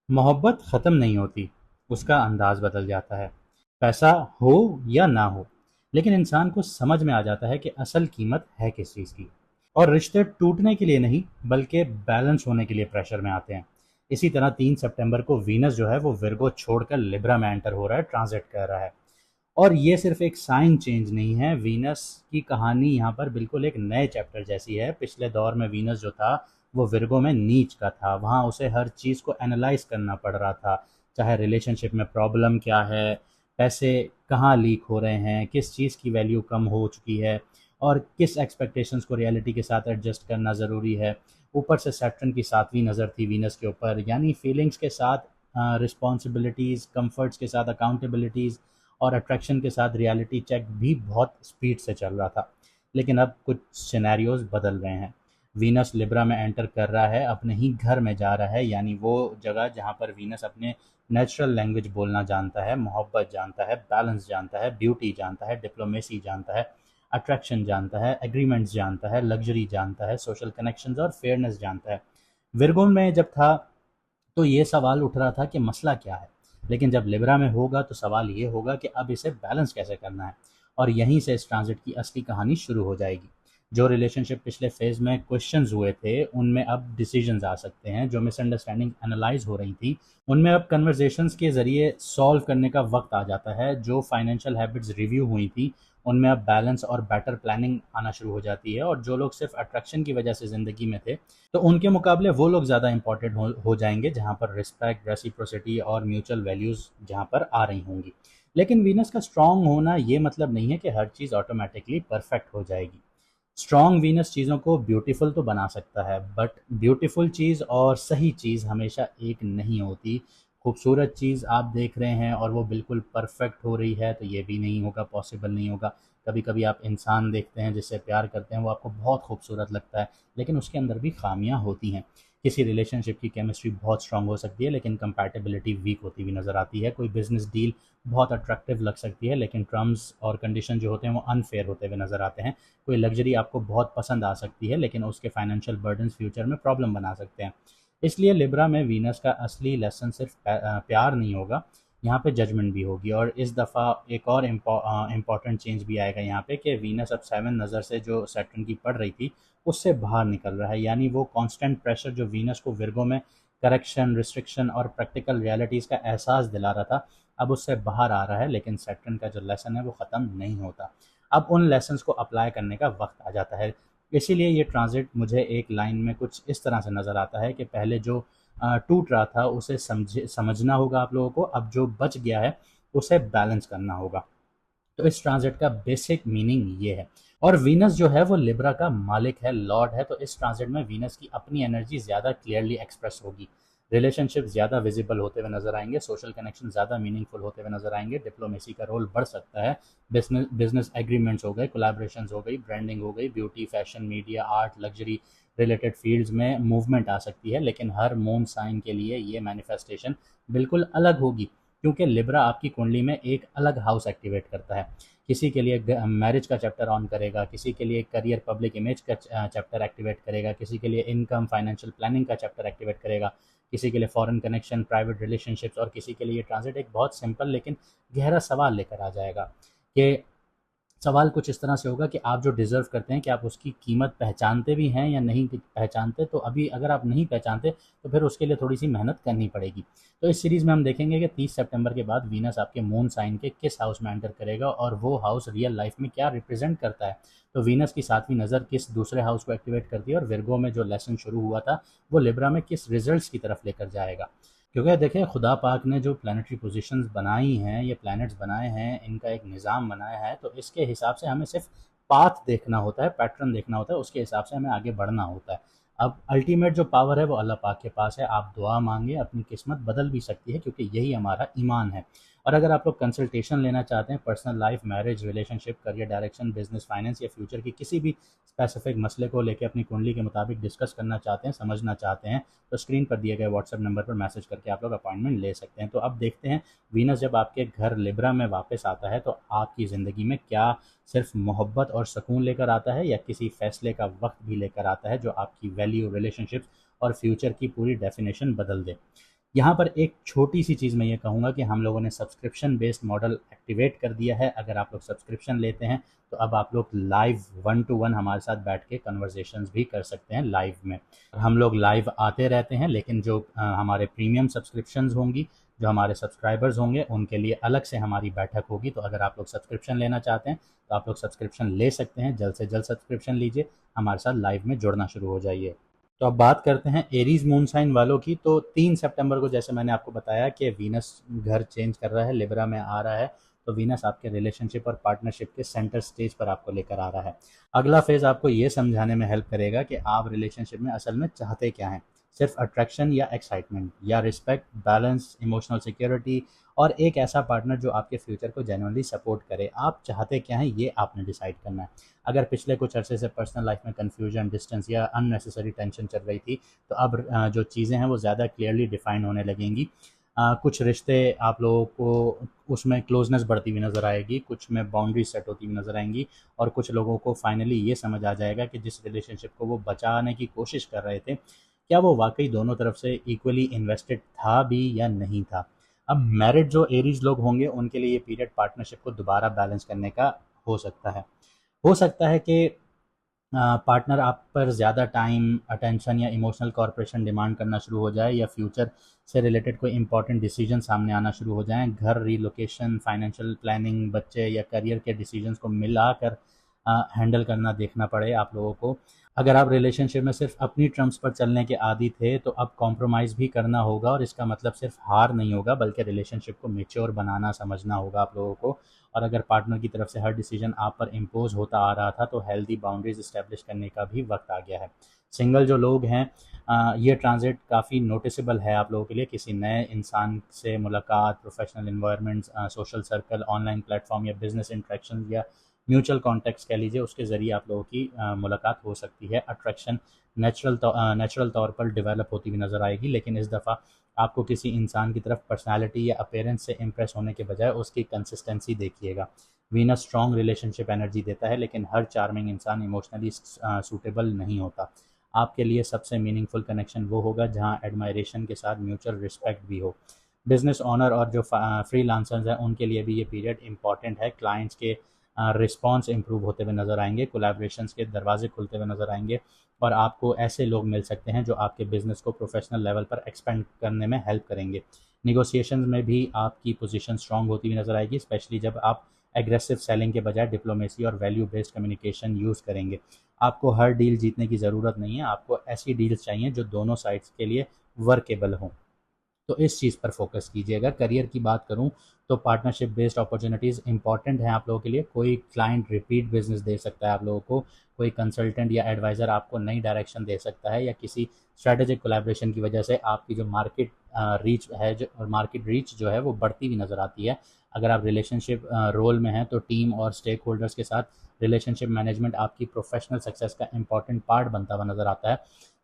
मोहब्बत ख़त्म नहीं होती, उसका अंदाज़ बदल जाता है। पैसा हो या ना हो, लेकिन इंसान को समझ में आ जाता है कि असल कीमत है किस चीज़ की। और रिश्ते टूटने के लिए नहीं, बल्कि बैलेंस होने के लिए प्रेशर में आते हैं। इसी तरह 3 सितंबर को वीनस जो है वो विर्गो छोड़कर लिब्रा में एंटर हो रहा है, ट्रांजिट कर रहा है। और ये सिर्फ एक साइन चेंज नहीं है, वीनस की कहानी यहाँ पर बिल्कुल एक नए चैप्टर जैसी है। पिछले दौर में वीनस जो था वो विर्गो में नीच का था, वहाँ उसे हर चीज़ को एनालाइज करना पड़ रहा था। चाहे रिलेशनशिप में प्रॉब्लम क्या है, पैसे कहाँ लीक हो रहे हैं, किस चीज़ की वैल्यू कम हो चुकी है, और किस एक्सपेक्टेशंस को रियलिटी के साथ एडजस्ट करना ज़रूरी है। ऊपर से सैटर्न की सातवीं नज़र थी वीनस के ऊपर, यानी फीलिंग्स के साथ रिस्पॉन्सिबिलिटीज़, कंफर्ट्स के साथ अकाउंटेबिलिटीज़, और अट्रैक्शन के साथ रियलिटी चेक भी बहुत स्पीड से चल रहा था। लेकिन अब कुछ सिनेरियोज बदल रहे हैं। वीनस लिब्रा में एंटर कर रहा है, अपने ही घर में जा रहा है, यानी वो जगह जहाँ पर वीनस अपने नेचुरल लैंग्वेज बोलना जानता है, मोहब्बत जानता है, बैलेंस जानता है, ब्यूटी जानता है, डिप्लोमेसी जानता है, अट्रैक्शन जानता है, एग्रीमेंट्स जानता है, लग्जरी जानता है, सोशल कनेक्शंस और फेयरनेस जानता है। विरगोन में जब था तो ये सवाल उठ रहा था कि मसला क्या है, लेकिन जब लिब्रा में होगा तो सवाल ये होगा कि अब इसे बैलेंस कैसे करना है। और यहीं से इस ट्रांजिट की असली कहानी शुरू हो जाएगी। जो रिलेशनशिप पिछले फेज में क्वेश्चंस हुए थे, उनमें अब डिसीजंस आ सकते हैं। जो मिसअंडरस्टैंडिंग एनालाइज हो रही थी, उनमें अब कन्वर्जेशंस के ज़रिए सॉल्व करने का वक्त आ जाता है। जो फाइनेंशियल हैबिट्स रिव्यू हुई थी, उनमें अब बैलेंस और बेटर प्लानिंग आना शुरू हो जाती है। और जो लोग सिर्फ अट्रैक्शन की वजह से ज़िंदगी में थे, तो उनके मुकाबले वो लोग ज़्यादा इंपॉर्टेंट हो जाएंगे, जहाँ पर रिस्पेक्ट, रेसिप्रोसिटी और म्यूचुअल वैल्यूज़ जहाँ पर आ रही होंगी। लेकिन वीनस का स्ट्रांग होना ये मतलब नहीं है कि हर चीज़ ऑटोमेटिकली परफेक्ट हो जाएगी। स्ट्रॉन्ग वीनस चीज़ों को ब्यूटीफुल तो बना सकता है, बट ब्यूटीफुल चीज़ और सही चीज़ हमेशा एक नहीं होती। खूबसूरत चीज़ आप देख रहे हैं और वो बिल्कुल परफेक्ट हो रही है, तो ये भी नहीं होगा, पॉसिबल नहीं होगा। कभी कभी आप इंसान देखते हैं जिससे प्यार करते हैं, वो आपको बहुत खूबसूरत लगता है, लेकिन उसके अंदर भी खामियां होती हैं। किसी रिलेशनशिप की केमिस्ट्री बहुत स्ट्रांग हो सकती है, लेकिन कंपैटिबिलिटी वीक होती हुई नज़र आती है। कोई बिजनेस डील बहुत अट्रैक्टिव लग सकती है, लेकिन टर्म्स और कंडीशन जो होते हैं वो अनफेयर होते हुए नज़र आते हैं। कोई लग्जरी आपको बहुत पसंद आ सकती है, लेकिन उसके फाइनेंशियल बर्डन्स फ्यूचर में प्रॉब्लम बना सकते हैं। इसलिए लिब्रा में वीनस का असली लेसन सिर्फ प्यार नहीं होगा, यहाँ पे जजमेंट भी होगी। और इस दफ़ा एक और इम्पॉर्टेंट चेंज भी आएगा यहाँ पे, कि वीनस अब 7 नज़र से जो सैटर्न की पड़ रही थी उससे बाहर निकल रहा है। यानी वो कांस्टेंट प्रेशर जो वीनस को विर्गो में करेक्शन, रिस्ट्रिक्शन और प्रैक्टिकल रियलिटीज़ का एहसास दिला रहा था, अब उससे बाहर आ रहा है। लेकिन सैटर्न का जो लेसन है वो ख़त्म नहीं होता। अब उन लेसन्स को अप्लाई करने का वक्त आ जाता है। इसीलिए ये ट्रांजिट मुझे एक लाइन में कुछ इस तरह से नज़र आता है कि पहले जो टूट रहा था उसे समझना होगा आप लोगों को, अब जो बच गया है उसे बैलेंस करना होगा। तो इस ट्रांजिट का बेसिक मीनिंग ये है। और वीनस जो है वो लिब्रा का मालिक है, लॉर्ड है, तो इस ट्रांजिट में वीनस की अपनी एनर्जी ज़्यादा क्लियरली एक्सप्रेस होगी। रिलेशनशिप ज़्यादा विजिबल होते हुए नजर आएंगे, सोशल कनेक्शन ज़्यादा मीनिंगफुल होते हुए नजर आएंगे, डिप्लोमेसी का रोल बढ़ सकता है। बिजनेस बिजनेस एग्रीमेंट्स हो गए, कोलैबोरेशन हो गई, ब्रांडिंग हो गई, beauty, fashion, media, art, luxury related fields में मूवमेंट आ सकती है। लेकिन हर मून साइन के लिए ये मैनिफेस्टेशन बिल्कुल अलग होगी, क्योंकि लिब्रा आपकी कुंडली में एक अलग हाउस एक्टिवेट करता है। किसी के लिए मैरिज का चैप्टर ऑन करेगा, किसी के लिए करियर, पब्लिक इमेज का चैप्टर एक्टिवेट करेगा, किसी के लिए इनकम, फाइनेंशियल प्लानिंग का चैप्टर एक्टिवेट करेगा, किसी के लिए फॉरेन कनेक्शन, प्राइवेट रिलेशनशिप्स, और किसी के लिए ट्रांजिट एक बहुत सिंपल लेकिन गहरा सवाल लेकर आ जाएगा। कि सवाल कुछ इस तरह से होगा कि आप जो डिज़र्व करते हैं, क्या आप उसकी कीमत पहचानते भी हैं या नहीं पहचानते? तो अभी अगर आप नहीं पहचानते, तो फिर उसके लिए थोड़ी-सी मेहनत करनी पड़ेगी। तो इस सीरीज़ में हम देखेंगे कि 30 सितंबर के बाद वीनस आपके मून साइन के किस हाउस में एंटर करेगा, और वो हाउस रियल लाइफ़ में क्या रिप्रेज़ेंट करता है। तो वीनस की 7वीं नज़र किस दूसरे हाउस को एक्टिवेट करती है, और विर्गो में जो लेसन शुरू हुआ था, वो लिब्रा में किस रिज़ल्ट्स की तरफ लेकर जाएगा। क्योंकि देखिए, खुदा पाक ने जो प्लानिटरी पोजीशंस बनाई हैं, ये प्लैनेट्स बनाए हैं, इनका एक निज़ाम बनाया है, तो इसके हिसाब से हमें सिर्फ पाथ देखना होता है, पैटर्न देखना होता है, उसके हिसाब से हमें आगे बढ़ना होता है। अब अल्टीमेट जो पावर है वो अल्लाह पाक के पास है। आप दुआ मांगे, अपनी किस्मत बदल भी सकती है, क्योंकि यही हमारा ईमान है। और अगर आप लोग कंसल्टेशन लेना चाहते हैं, personal life, marriage, relationship, career direction, business, finance या फ्यूचर की किसी भी स्पेसिफिक मसले को लेकर अपनी कुंडली के मुताबिक डिस्कस करना चाहते हैं, समझना चाहते हैं, तो स्क्रीन पर दिए गए व्हाट्सएप नंबर पर मैसेज करके आप लोग अपॉइंटमेंट ले सकते हैं। तो अब देखते हैं, वीनस जब आपके घर लिब्रा में वापस आता है, तो आपकी ज़िंदगी में क्या सिर्फ मोहब्बत और सुकून लेकर आता है, या किसी फैसले का वक्त भी लेकर आता है जो आपकी वैल्यू, रिलेशनशिप्स और फ्यूचर की पूरी डेफिनेशन बदल दे। यहाँ पर एक छोटी सी चीज़ मैं ये कहूँगा कि हम लोगों ने सब्सक्रिप्शन बेस्ड मॉडल एक्टिवेट कर दिया है। अगर आप लोग सब्सक्रिप्शन लेते हैं तो अब आप लोग लाइव 1 टू 1 हमारे साथ बैठ के कन्वर्सेशंस भी कर सकते हैं लाइव में। हम लोग लाइव आते रहते हैं, लेकिन जो हमारे प्रीमियम सब्सक्रिप्शंस होंगी, जो हमारे सब्सक्राइबर्स होंगे, उनके लिए अलग से हमारी बैठक होगी। तो अगर आप लोग सब्सक्रिप्शन लेना चाहते हैं तो आप लोग सब्सक्रिप्शन ले सकते हैं। जल्द से जल्द सब्सक्रिप्शन लीजिए, हमारे साथ लाइव में जुड़ना शुरू हो जाइए। तो अब बात करते हैं एरीज मून साइन वालों की। तो 3 सितंबर को जैसे मैंने आपको बताया कि वीनस घर चेंज कर रहा है, लिब्रा में आ रहा है। तो वीनस आपके रिलेशनशिप और पार्टनरशिप के सेंटर स्टेज पर आपको लेकर आ रहा है। अगला फेज आपको ये समझाने में हेल्प करेगा कि आप रिलेशनशिप में असल में चाहते क्या हैं। सिर्फ अट्रैक्शन या एक्साइटमेंट, या रिस्पेक्ट, बैलेंस, इमोशनल सिक्योरिटी, और एक ऐसा पार्टनर जो आपके फ्यूचर को जेन्युइनली सपोर्ट करे। आप चाहते क्या हैं, ये आपने डिसाइड करना है। अगर पिछले कुछ अरसे से पर्सनल लाइफ में कन्फ्यूजन, डिस्टेंस या अननेसेसरी टेंशन चल रही थी, तो अब जो चीज़ें हैं वो ज़्यादा क्लियरली डिफाइन होने लगेंगी। कुछ रिश्ते आप लोगों को उसमें क्लोजनेस बढ़ती हुई नज़र आएगी, कुछ में बाउंड्री सेट होती हुई नज़र आएंगी, और कुछ लोगों को फाइनली ये समझ आ जाएगा कि जिस रिलेशनशिप को वो बचाने की कोशिश कर रहे थे, क्या वो वाकई दोनों तरफ से इक्वली इन्वेस्टेड था भी या नहीं था। अब मैरिड जो एरीज लोग होंगे उनके लिए ये पीरियड पार्टनरशिप को दोबारा बैलेंस करने का हो सकता है। हो सकता है कि पार्टनर आप पर ज़्यादा टाइम, अटेंशन या इमोशनल कॉर्पोरेशन डिमांड करना शुरू हो जाए, या फ्यूचर से रिलेटेड कोई इंपॉर्टेंट डिसीजन सामने आना शुरू हो जाएं। घर, रीलोकेशन, फाइनेंशियल प्लानिंग, बच्चे या करियर के डिसीजंस को मिलाकर हैंडल करना देखना पड़े आप लोगों को। अगर आप रिलेशनशिप में सिर्फ अपनी टर्म्स पर चलने के आदी थे, तो अब कॉम्प्रोमाइज़ भी करना होगा, और इसका मतलब सिर्फ हार नहीं होगा बल्कि रिलेशनशिप को मेच्योर बनाना समझना होगा आप लोगों को। और अगर पार्टनर की तरफ से हर डिसीजन आप पर इम्पोज होता आ रहा था, तो हेल्दी बाउंड्रीज इस्टेब्लिश करने का भी वक्त आ गया है। सिंगल जो लोग हैं, ये ट्रांजिट काफ़ी नोटिसेबल है आप लोगों के लिए। किसी नए इंसान से मुलाकात, professional environments, social circle, online platform या बिजनेस इंट्रैक्शन या म्यूचुअल कॉन्टेक्ट्स कह लीजिए, उसके ज़रिए आप लोगों की मुलाकात हो सकती है। अट्रैक्शन नेचुरल तौर पर डेवलप होती हुई नज़र आएगी, लेकिन इस दफ़ा आपको किसी इंसान की तरफ पर्सनैलिटी या अपीयरेंस से इम्प्रेस होने के बजाय उसकी कंसिस्टेंसी देखिएगा। वीनस स्ट्रॉन्ग रिलेशनशिप एनर्जी देता है, लेकिन हर चार्मिंग इंसान इमोशनली सूटेबल नहीं होता। आपके लिए सबसे मीनिंगफुल कनेक्शन वो होगा जहाँ एडमायरेशन के साथ म्यूचुअल रिस्पेक्ट भी हो। बिजनेस ओनर और जो फ्रीलांसर्स हैं उनके लिए भी ये पीरियड इंपॉर्टेंट है। क्लाइंट्स के रिस्पॉन्स इंप्रूव होते हुए नज़र आएंगे, कोलैबोरेशंस के दरवाजे खुलते हुए नज़र आएंगे, और आपको ऐसे लोग मिल सकते हैं जो आपके बिजनेस को प्रोफेशनल लेवल पर एक्सपेंड करने में हेल्प करेंगे। निगोशिएशंस में भी आपकी पोजीशन स्ट्रांग होती हुई नज़र आएगी, स्पेशली जब आप एग्रेसिव सेलिंग के बजाय डिप्लोमेसी और वैल्यू बेस्ड कम्युनिकेशन यूज़ करेंगे। आपको हर डील जीतने की ज़रूरत नहीं है, आपको ऐसी डील्स चाहिए जो दोनों साइड्स के लिए वर्केबल हों। तो इस चीज़ पर फोकस कीजिएगा। करियर की बात करूँ तो पार्टनरशिप बेस्ड अपॉर्चुनिटीज़ इंपॉर्टेंट हैं आप लोगों के लिए। कोई क्लाइंट रिपीट बिजनेस दे सकता है आप लोगों को, कोई कंसल्टेंट या एडवाइज़र आपको नई डायरेक्शन दे सकता है, या किसी स्ट्रैटेजिक कोलैबोरेशन की वजह से आपकी जो मार्केट रीच जो है वो बढ़ती हुई नज़र आती है। अगर आप रिलेशनशिप रोल में हैं तो टीम और स्टेक होल्डर्स के साथ रिलेशनशिप मैनेजमेंट आपकी प्रोफेशनल सक्सेस का इंपॉर्टेंट पार्ट बनता हुआ नज़र आता है।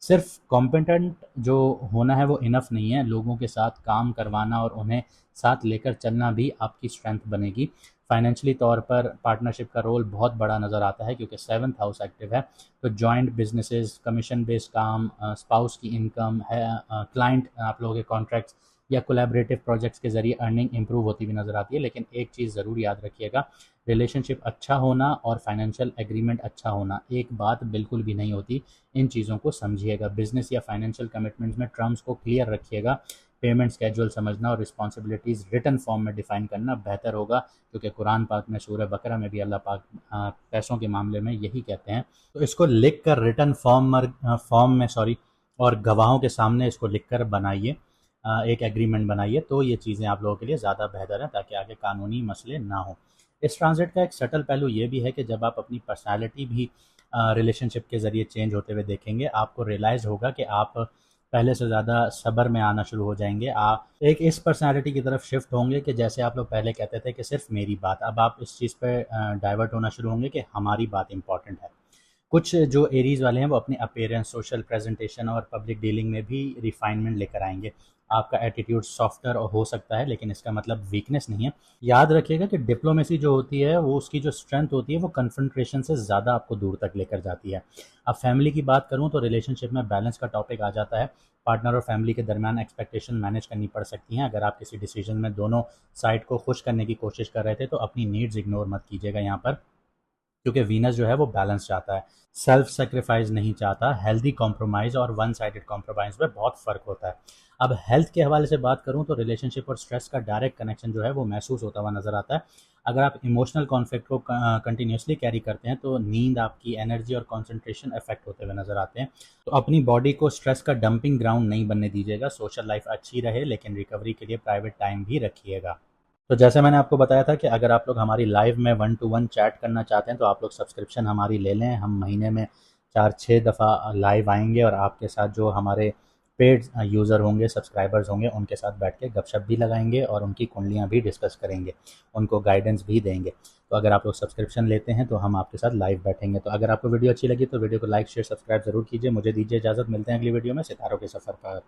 सिर्फ कॉम्पिटेंट जो होना है वो इनफ नहीं है, लोगों के साथ काम करवाना और उन्हें साथ लेकर चलना भी आपकी स्ट्रेंथ बनेगी। फाइनेंशियली तौर पर पार्टनरशिप का रोल बहुत बड़ा नज़र आता है, क्योंकि 7th हाउस एक्टिव है। तो जॉइंट बिजनेसेस, कमीशन बेस्ड काम, स्पाउस की इनकम है, क्लाइंट आप लोगों के कॉन्ट्रैक्ट्स या कोलैबोरेटिव प्रोजेक्ट्स के जरिए अर्निंग इंप्रूव होती हुई नज़र आती है। लेकिन एक चीज़ ज़रूर याद रखिएगा, रिलेशनशिप अच्छा होना और फाइनेंशियल एग्रीमेंट अच्छा होना एक बात बिल्कुल भी नहीं होती। इन चीज़ों को समझिएगा। बिजनेस या फाइनेंशियल कमिटमेंट्स में टर्म्स को क्लियर रखिएगा। पेमेंट स्केड्यूल समझना और रिस्पॉन्सिबिलिटीज़ रिटन फॉर्म में डिफाइन करना बेहतर होगा, क्योंकि कुरान पाक में सूरह बकरा में भी अल्लाह पाक पैसों के मामले में यही कहते हैं। तो इसको लिख कर रिटन फॉर्म में और गवाहों के सामने इसको लिख कर बनाइए, एक एग्रीमेंट बनाइए, तो ये चीज़ें आप लोगों के लिए ज़्यादा बेहतर हैं, ताकि आगे कानूनी मसले ना हो। इस ट्रांजिट का एक सटल पहलू ये भी है कि जब आप अपनी पर्सनैलिटी भी रिलेशनशिप के ज़रिए चेंज होते हुए देखेंगे, आपको रियलाइज़ होगा कि आप पहले से ज़्यादा सब्र में आना शुरू हो जाएंगे। आप एक इस पर्सनैलिटी की तरफ शिफ्ट होंगे कि जैसे आप लोग पहले कहते थे कि सिर्फ मेरी बात, अब आप इस चीज़ पे डाइवर्ट होना शुरू होंगे कि हमारी बात इंपॉर्टेंट है। कुछ जो एरीज वाले हैं वो अपनी अपीयरेंस, सोशल प्रेजेंटेशन और पब्लिक डीलिंग में भी रिफाइनमेंट लेकर आएंगे। आपका एटीट्यूड सॉफ्टर हो सकता है, लेकिन इसका मतलब वीकनेस नहीं है। याद रखिएगा कि डिप्लोमेसी जो होती है वो उसकी जो स्ट्रेंथ होती है वो कन्फ्रंट्रेशन से ज़्यादा आपको दूर तक लेकर जाती है। अब फैमिली की बात करूँ तो रिलेशनशिप में बैलेंस का टॉपिक आ जाता है। पार्टनर और फैमिली के दरमियान एक्सपेक्टेशन मैनेज करनी पड़ सकती हैं। अगर आप किसी डिसीजन में दोनों साइड को खुश करने की कोशिश कर रहे थे तो अपनी नीड्स इग्नोर मत कीजिएगा यहाँ पर, क्योंकि वीनस जो है वो बैलेंस चाहता है, सेल्फ सेक्रीफाइस नहीं चाहता। हेल्दी कॉम्प्रोमाइज़ और वन साइडेड कॉम्प्रोमाइज़ में बहुत फ़र्क होता है। अब हेल्थ के हवाले से बात करूँ तो रिलेशनशिप और स्ट्रेस का डायरेक्ट कनेक्शन जो है वो महसूस होता हुआ नज़र आता है। अगर आप इमोशनल कॉन्फ्लिक्ट को कंटिन्यूसली कैरी करते हैं तो नींद, आपकी एनर्जी और कॉन्सेंट्रेशन अफेक्ट होते हुए नज़र आते हैं। तो अपनी बॉडी को स्ट्रेस का डंपिंग ग्राउंड नहीं बनने दीजिएगा। सोशल लाइफ अच्छी रहे लेकिन रिकवरी के लिए प्राइवेट टाइम भी रखिएगा। तो जैसे मैंने आपको बताया था कि अगर आप लोग हमारी लाइव में 1 टू 1 चैट करना चाहते हैं तो आप लोग सब्सक्रिप्शन हमारी ले लें। हम महीने में 4-6 दफ़ा लाइव आएँगे और आपके साथ जो हमारे पेड यूज़र होंगे, सब्सक्राइबर्स होंगे, उनके साथ बैठ के गपशप भी लगाएँगे और उनकी कुंडलियाँ भी डिस्कस करेंगे, उनको गाइडेंस भी देंगे। तो अगर आप लोग सब्सक्रिप्शन लेते हैं तो हम आपके साथ लाइव बैठेंगे। तो अगर आपको वीडियो अच्छी लगी तो वीडियो को लाइक, शेयर, सब्सक्राइब ज़रूर कीजिए। मुझे दीजिए इजाज़त, मिलते हैं अगली वीडियो में सितारों के सफ़र पर।